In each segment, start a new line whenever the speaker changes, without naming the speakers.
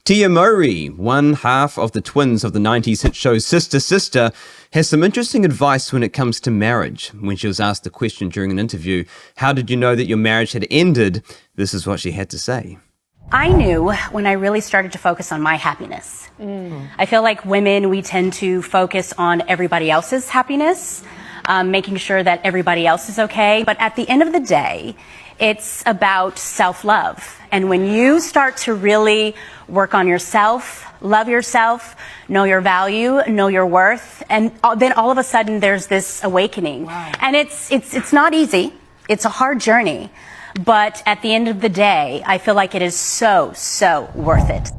Tia Mowry, one half of the twins of the 90s hit show Sister Sister, has some interesting advice when it comes to marriage. When she was asked the question during an interview, how did you know that your marriage had ended? This is what she had to say.
I knew when I really started to focus on my happiness. I feel like women, we tend to focus on everybody else's happiness, making sure that everybody else is okay. But at the end of the day, it's about self-love. And when you start to really work on yourself, love yourself, know your value, know your worth, and then all of a sudden there's this awakening. Wow. And it's not easy. It's a hard journey. But at the end of the day, I feel like it is so worth it.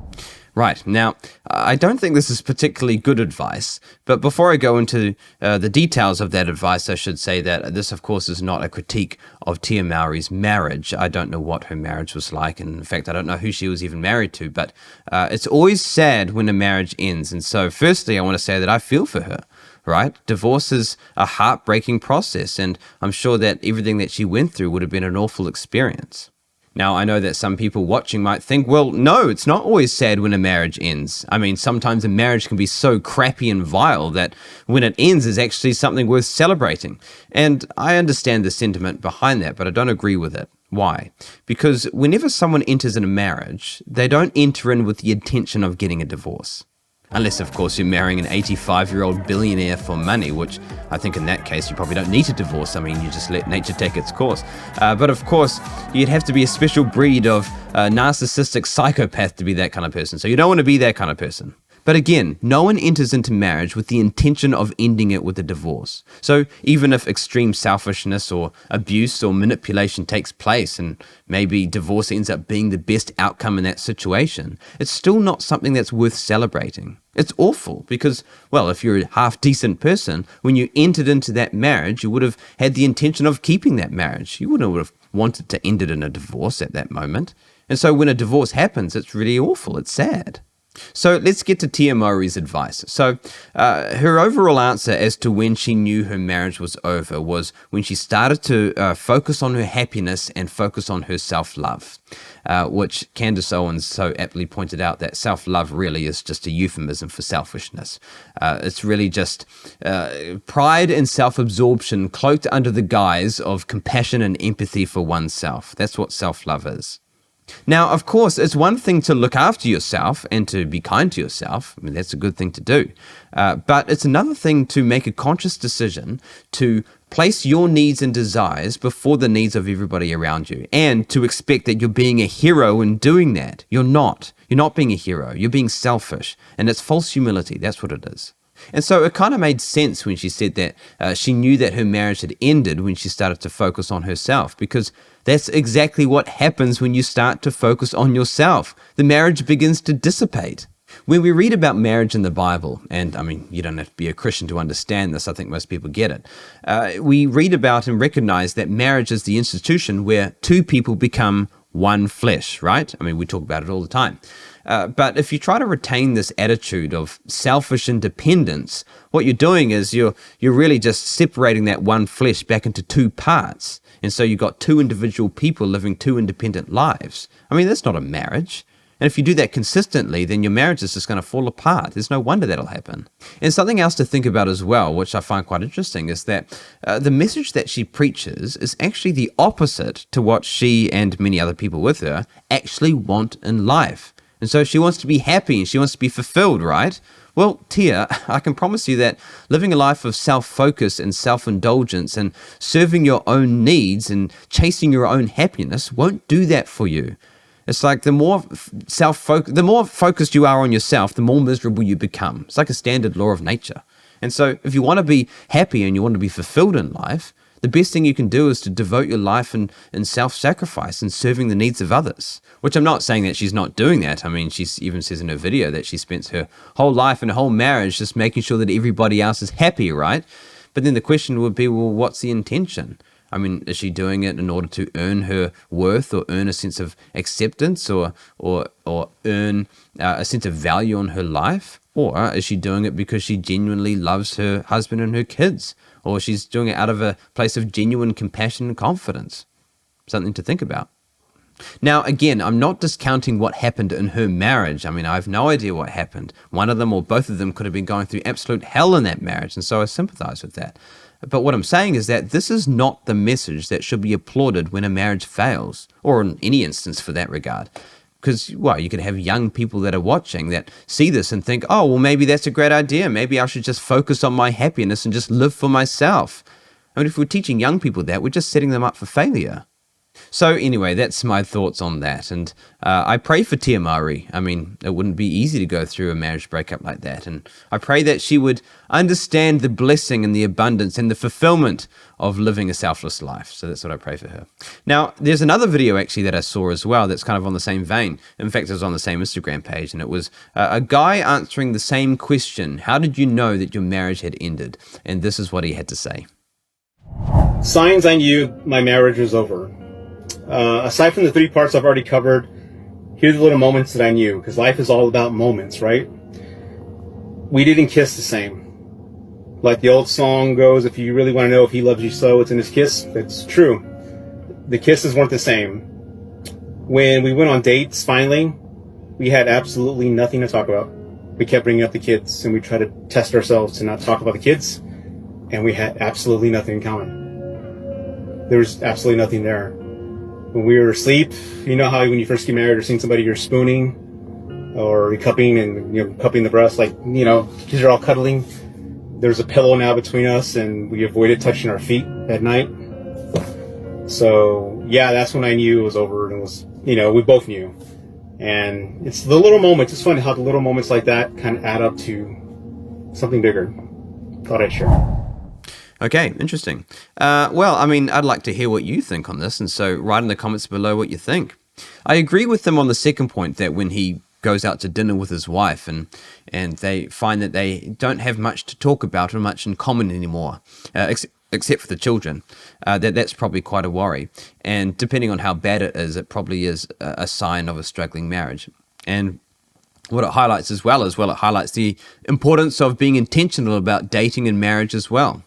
Right. Now, I don't think this is particularly good advice, but before I go into the details of that advice, I should say that this, of course, is not a critique of Tia Mowry's marriage. I don't know what her marriage was like, and in fact, I don't know who she was even married to, but it's always sad when a marriage ends. And so, firstly, I want to say that I feel for her. Right? Divorce is a heartbreaking process, and I'm sure that everything that she went through would have been an awful experience. Now, I know that some people watching might think, well, no, it's not always sad when a marriage ends. I mean, sometimes a marriage can be so crappy and vile that when it ends is actually something worth celebrating. And I understand the sentiment behind that, but I don't agree with it. Why? Because whenever someone enters in a marriage, they don't enter in with the intention of getting a divorce. Unless, of course, you're marrying an 85-year-old billionaire for money, which I think in that case you probably don't need to divorce. I mean, you just let nature take its course. But of course, you'd have to be a special breed of narcissistic psychopath to be that kind of person. So you don't want to be that kind of person. But again, no one enters into marriage with the intention of ending it with a divorce. So even if extreme selfishness or abuse or manipulation takes place and maybe divorce ends up being the best outcome in that situation, it's still not something that's worth celebrating. It's awful because, well, if you're a half-decent person, when you entered into that marriage, you would have had the intention of keeping that marriage. You wouldn't have wanted to end it in a divorce at that moment. And so when a divorce happens, it's really awful. It's sad. So let's get to Tia Mowry's advice. So her overall answer as to when she knew her marriage was over was when she started to focus on her happiness and focus on her self-love, which Candace Owens so aptly pointed out that self-love really is just a euphemism for selfishness. It's really just pride and self-absorption cloaked under the guise of compassion and empathy for oneself. That's what self-love is. Now, of course, it's one thing to look after yourself and to be kind to yourself. I mean, that's a good thing to do. But it's another thing to make a conscious decision to place your needs and desires before the needs of everybody around you, and to expect that you're being a hero in doing that. You're not. You're not being a hero. You're being selfish, and it's false humility. That's what it is. And so it kind of made sense when she said that she knew that her marriage had ended when she started to focus on herself, because that's exactly what happens when you start to focus on yourself. The marriage begins to dissipate. When we read about marriage in the Bible, and I mean, you don't have to be a Christian to understand this, I think most people get it. We read about and recognize that marriage is the institution where two people become one flesh, right? I mean, we talk about it all the time. But if you try to retain this attitude of selfish independence, what you're doing is you're really just separating that one flesh back into two parts. And so you've got two individual people living two independent lives. I mean, that's not a marriage. And if you do that consistently, then your marriage is just going to fall apart. There's no wonder that'll happen. And something else to think about as well, which I find quite interesting, is that the message that she preaches is actually the opposite to what she and many other people with her actually want in life. And so she wants to be happy and she wants to be fulfilled, right? Well, Tia, I can promise you that living a life of self-focus and self-indulgence and serving your own needs and chasing your own happiness won't do that for you. It's like the more focused you are on yourself, the more miserable you become. It's like a standard law of nature. And so if you want to be happy and you want to be fulfilled in life, the best thing you can do is to devote your life in self-sacrifice and serving the needs of others, which I'm not saying that she's not doing that. I mean, she even says in her video that she spends her whole life and her whole marriage just making sure that everybody else is happy, right? But then the question would be, well, what's the intention? I mean, is she doing it in order to earn her worth or earn a sense of acceptance or earn a sense of value in her life? Or is she doing it because she genuinely loves her husband and her kids? Or she's doing it out of a place of genuine compassion and confidence? Something to think about. Now, again, I'm not discounting what happened in her marriage. I mean, I have no idea what happened. One of them or both of them could have been going through absolute hell in that marriage, and so I sympathize with that. But what I'm saying is that this is not the message that should be applauded when a marriage fails, or in any instance for that regard. Because, well, you could have young people that are watching that see this and think, oh, well, maybe that's a great idea. Maybe I should just focus on my happiness and just live for myself. I mean, if we're teaching young people that, we're just setting them up for failure. So anyway, that's my thoughts on that. And I pray for Tia Mowry. I mean, it wouldn't be easy to go through a marriage breakup like that. And I pray that she would understand the blessing and the abundance and the fulfillment of living a selfless life. So that's what I pray for her. Now, there's another video actually that I saw as well that's kind of on the same vein. In fact, it was on the same Instagram page, and it was a guy answering the same question. How did you know that your marriage had ended? And this is what he had to say.
Signs I knew my marriage was over. Aside from the 3 parts I've already covered, here's the little moments that I knew, because life is all about moments, right? We didn't kiss the same. Like the old song goes, if you really want to know if he loves you so, it's in his kiss. That's true. The kisses weren't the same. When we went on dates, finally, we had absolutely nothing to talk about. We kept bringing up the kids, and we tried to test ourselves to not talk about the kids, and we had absolutely nothing in common. There was absolutely nothing there. When we were asleep, you know how when you first get married or seen somebody you're spooning or cupping and cupping the breast, like, kids are all cuddling. There's a pillow now between us, and we avoided touching our feet at night. So yeah, that's when I knew it was over, and it was, we both knew. And it's the little moments. It's funny how the little moments like that kind of add up to something bigger. Thought I'd share.
Okay, interesting. Well, I mean, I'd like to hear what you think on this, and so write in the comments below what you think. I agree with them on the second point, that when he goes out to dinner with his wife and they find that they don't have much to talk about or much in common anymore, except for the children, that's probably quite a worry. And depending on how bad it is, it probably is a sign of a struggling marriage. And what it highlights as well, it highlights the importance of being intentional about dating and marriage as well.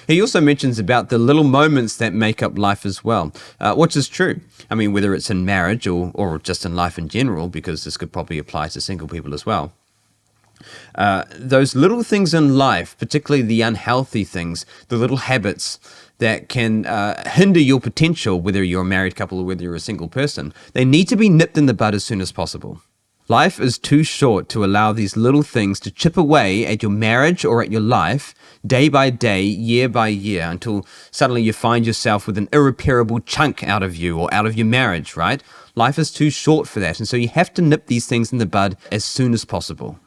He also mentions about the little moments that make up life as well, which is true. I mean, whether it's in marriage or just in life in general, because this could probably apply to single people as well. Those little things in life, particularly the unhealthy things, the little habits that can hinder your potential, whether you're a married couple or whether you're a single person, they need to be nipped in the bud as soon as possible. Life is too short to allow these little things to chip away at your marriage or at your life day by day, year by year, until suddenly you find yourself with an irreparable chunk out of you or out of your marriage, right? Life is too short for that, and so you have to nip these things in the bud as soon as possible.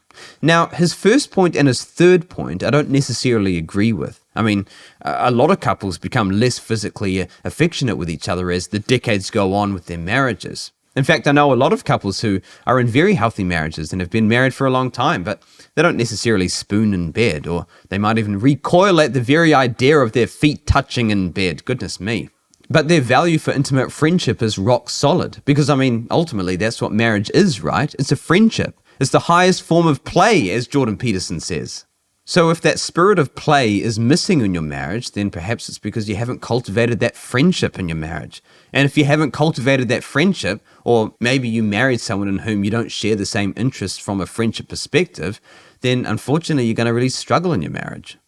Now, his first point and his third point, I don't necessarily agree with. I mean, a lot of couples become less physically affectionate with each other as the decades go on with their marriages. In fact, I know a lot of couples who are in very healthy marriages and have been married for a long time, but they don't necessarily spoon in bed, or they might even recoil at the very idea of their feet touching in bed. Goodness me. But their value for intimate friendship is rock solid, because, I mean, ultimately that's what marriage is, right? It's a friendship. It's the highest form of play, as Jordan Peterson says. So if that spirit of play is missing in your marriage, then perhaps it's because you haven't cultivated that friendship in your marriage. And if you haven't cultivated that friendship, or maybe you married someone in whom you don't share the same interests from a friendship perspective, then unfortunately you're going to really struggle in your marriage.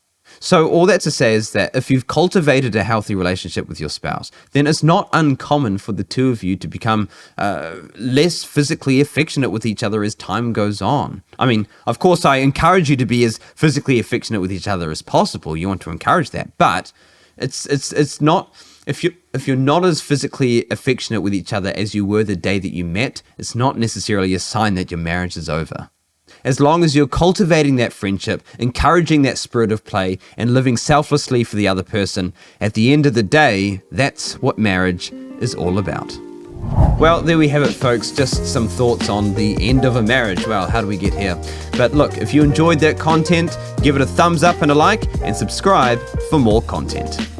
So all that to say is that if you've cultivated a healthy relationship with your spouse, then it's not uncommon for the two of you to become less physically affectionate with each other as time goes on. I mean, of course, I encourage you to be as physically affectionate with each other as possible. You want to encourage that, but it's not. If you're not as physically affectionate with each other as you were the day that you met, it's not necessarily a sign that your marriage is over. As long as you're cultivating that friendship, encouraging that spirit of play, and living selflessly for the other person, at the end of the day, that's what marriage is all about. Well, there we have it, folks. Just some thoughts on the end of a marriage. Well, how do we get here? But look, if you enjoyed that content, give it a thumbs up and a like, and subscribe for more content.